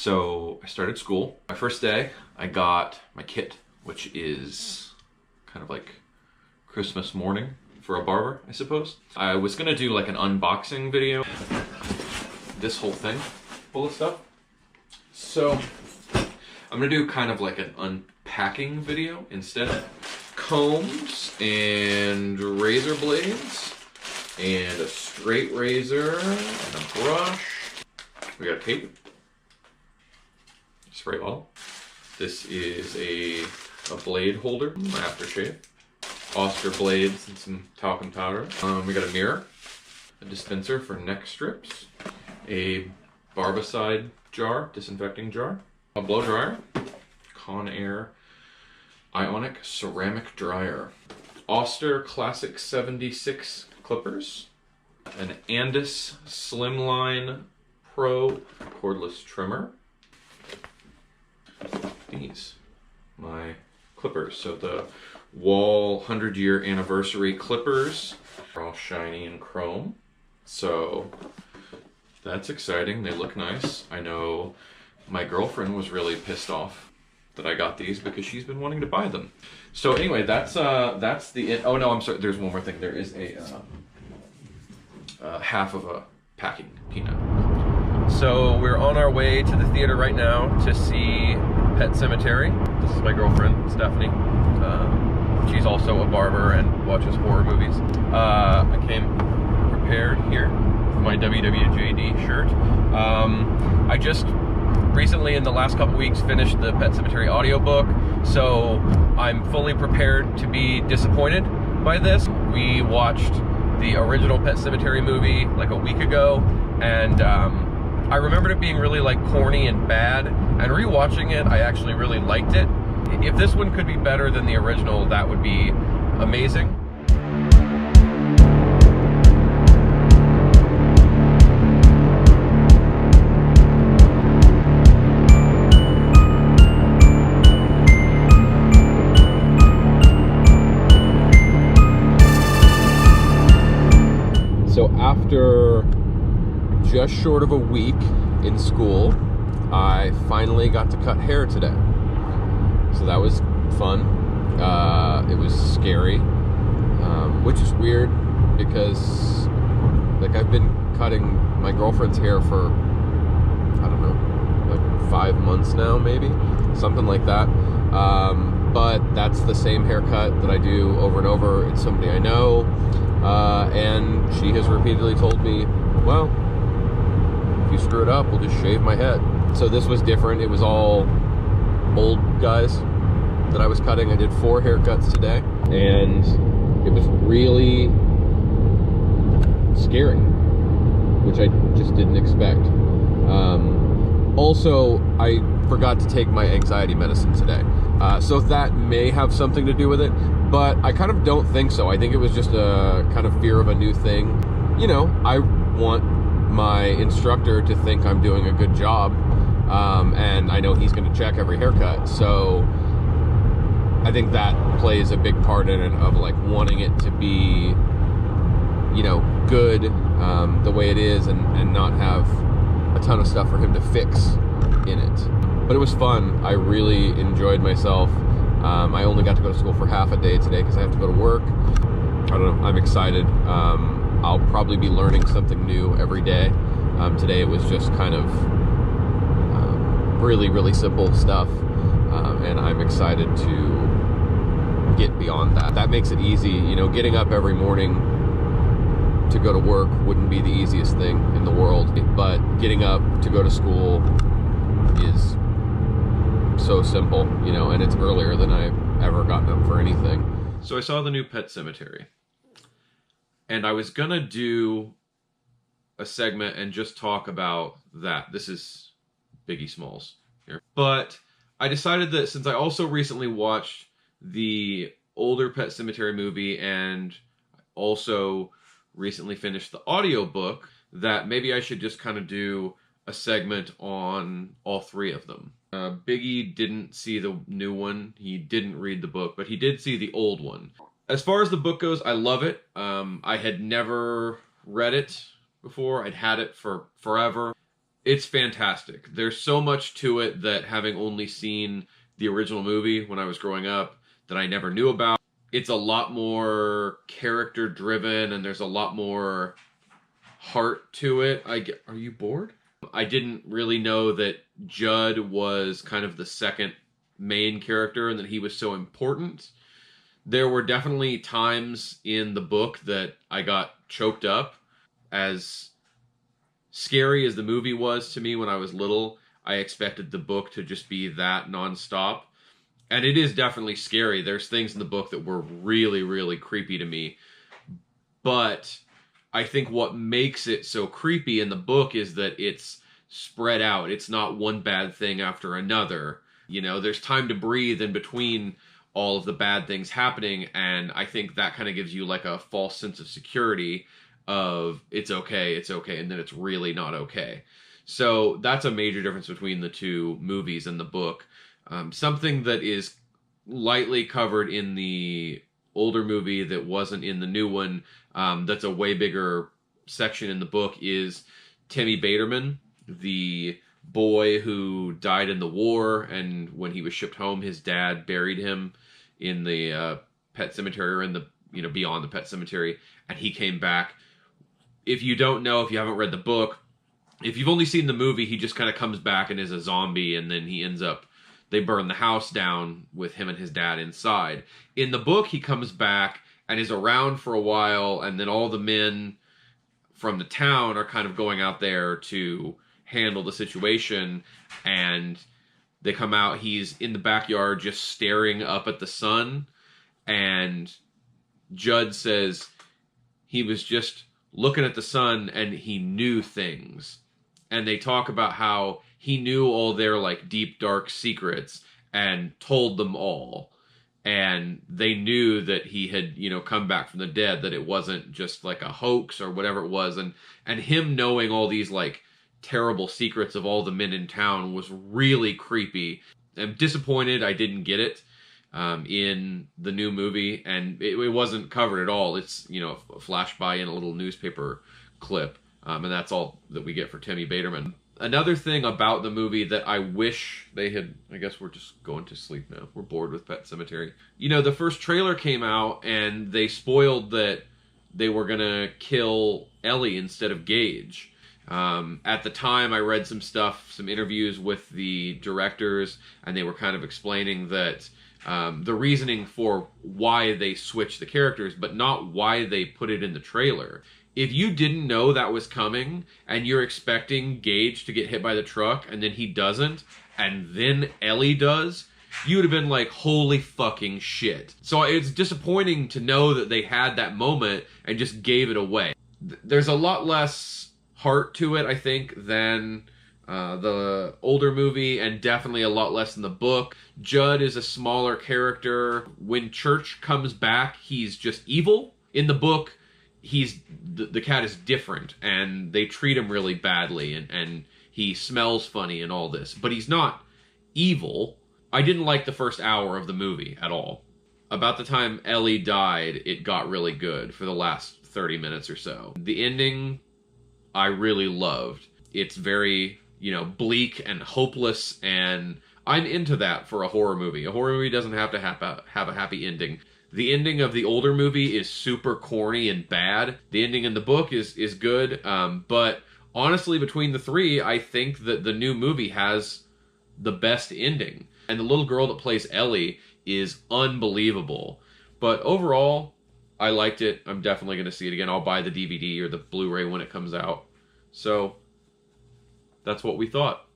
So I started school. My first day, I got my kit, which is kind of like Christmas morning for a barber, I suppose. I was gonna do like an unboxing video. This whole thing full of stuff. So I'm gonna do kind of like an unpacking video instead. Combs and razor blades and a straight razor and a brush. We got tape, spray bottle. This is a blade holder, my aftershave. Oscar blades and some talcum powder. We got a mirror, a dispenser for neck strips, a barbicide jar, disinfecting jar, a blow dryer, Conair Ionic ceramic dryer, Oster Classic 76 clippers, an Andis Slimline Pro cordless trimmer. These, my clippers. So the Wall 100-year anniversary clippers are all shiny and chrome. So that's exciting. They look nice. I know my girlfriend was really pissed off that I got these because she's been wanting to buy them. So anyway, that's the, oh no, I'm sorry, there's one more thing. There is a half of a packing peanut. So we're on our way to the theater right now to see Pet Sematary. This is my girlfriend, Stephanie. She's also a barber and watches horror movies. I came prepared here with my WWJD shirt. I just recently, in the last couple weeks, finished the Pet Sematary audiobook, so I'm fully prepared to be disappointed by this. We watched the original Pet Sematary movie like a week ago, and I remembered it being really like corny and bad, and rewatching it, I actually really liked it. If this one could be better than the original, that would be amazing. So after just short of a week in school, I finally got to cut hair today. So that was fun. It was scary, which is weird because like I've been cutting my girlfriend's hair for, I don't know, like 5 months now, maybe, something like that. But that's the same haircut that I do over and over. It's somebody I know, and she has repeatedly told me, well, if you screw it up, we'll just shave my head. So this was different. It was all old guys that I was cutting. I did 4 haircuts today, and it was really scary, which I just didn't expect. Also, I forgot to take my anxiety medicine today. So that may have something to do with it, but I kind of don't think so. I think it was just a kind of fear of a new thing. You know, I want my instructor to think I'm doing a good job, and I know he's going to check every haircut. So I think that plays a big part in it, of like wanting it to be, you know, good the way it is, and not have a ton of stuff for him to fix in it. But it was fun. I really enjoyed myself. I only got to go to school for half a day today because I have to go to work. I don't know, I'm excited. I'll probably be learning something new every day. Today it was just kind of really, really simple stuff, and I'm excited to get beyond that. That makes it easy. You know, getting up every morning to go to work wouldn't be the easiest thing in the world, but getting up to go to school is so simple, you know, and it's earlier than I've ever gotten up for anything. So I saw the new Pet Sematary, and I was gonna do a segment and just talk about that. This is Biggie Smalls here. But I decided that since I also recently watched the older Pet Sematary movie and also recently finished the audiobook, that maybe I should just kind of do a segment on all 3 of them. Biggie didn't see the new one. He didn't read the book, but he did see the old one. As far as the book goes, I love it. I had never read it before. I'd had it for forever. It's fantastic. There's so much to it that, having only seen the original movie when I was growing up, that I never knew about. It's a lot more character driven, and there's a lot more heart to it. Are you bored? I didn't really know that Judd was kind of the second main character and that he was so important. There were definitely times in the book that I got choked up. As scary as the movie was to me when I was little, I expected the book to just be that nonstop. And it is definitely scary. There's things in the book that were really, really creepy to me. But I think what makes it so creepy in the book is that it's spread out. It's not one bad thing after another. You know, there's time to breathe in between all of the bad things happening, and I think that kind of gives you like a false sense of security of it's okay, and then it's really not okay. So that's a major difference between the two movies and the book. Something that is lightly covered in the older movie that wasn't in the new one, that's a way bigger section in the book, is Timmy Baterman, the boy who died in the war, and when he was shipped home, his dad buried him in the Pet Sematary, or in the, you know, beyond the Pet Sematary, and he came back. If you don't know, if you haven't read the book, if you've only seen the movie, he just kind of comes back and is a zombie, and then he ends up, they burn the house down with him and his dad inside. In the book, he comes back and is around for a while, and then all the men from the town are kind of going out there to handle the situation, and they come out, he's in the backyard just staring up at the sun, and Judd says he was just looking at the sun and he knew things. And they talk about how he knew all their like deep dark secrets and told them all, and they knew that he had, you know, come back from the dead, that it wasn't just like a hoax or whatever it was. And him knowing all these like terrible secrets of all the men in town was really creepy. I'm disappointed I didn't get it in the new movie, and it wasn't covered at all. It's, you know, a flash by in a little newspaper clip, and that's all that we get for Timmy Baterman. Another thing about the movie that I wish they had, I guess we're just going to sleep now. We're bored with Pet Sematary. You know, the first trailer came out and they spoiled that they were going to kill Ellie instead of Gage. At the time, I read some stuff, some interviews with the directors, and they were kind of explaining that the reasoning for why they switched the characters, but not why they put it in the trailer. If you didn't know that was coming, and you're expecting Gage to get hit by the truck, and then he doesn't, and then Ellie does, you would have been like, holy fucking shit. So it's disappointing to know that they had that moment and just gave it away. There's a lot less heart to it, I think, than the older movie, and definitely a lot less in the book. Judd is a smaller character. When Church comes back, he's just evil. In the book, the cat is different, and they treat him really badly, and he smells funny and all this, but he's not evil. I didn't like the first hour of the movie at all. About the time Ellie died, it got really good for the last 30 minutes or so. The ending, I really loved. It's very, you know, bleak and hopeless, and I'm into that for a horror movie. A horror movie doesn't have to have a happy ending. The ending of the older movie is super corny and bad. The ending in the book is good, but honestly, between the three, I think that the new movie has the best ending. And the little girl that plays Ellie is unbelievable. But overall, I liked it. I'm definitely going to see it again. I'll buy the DVD or the Blu-ray when it comes out. So, that's what we thought.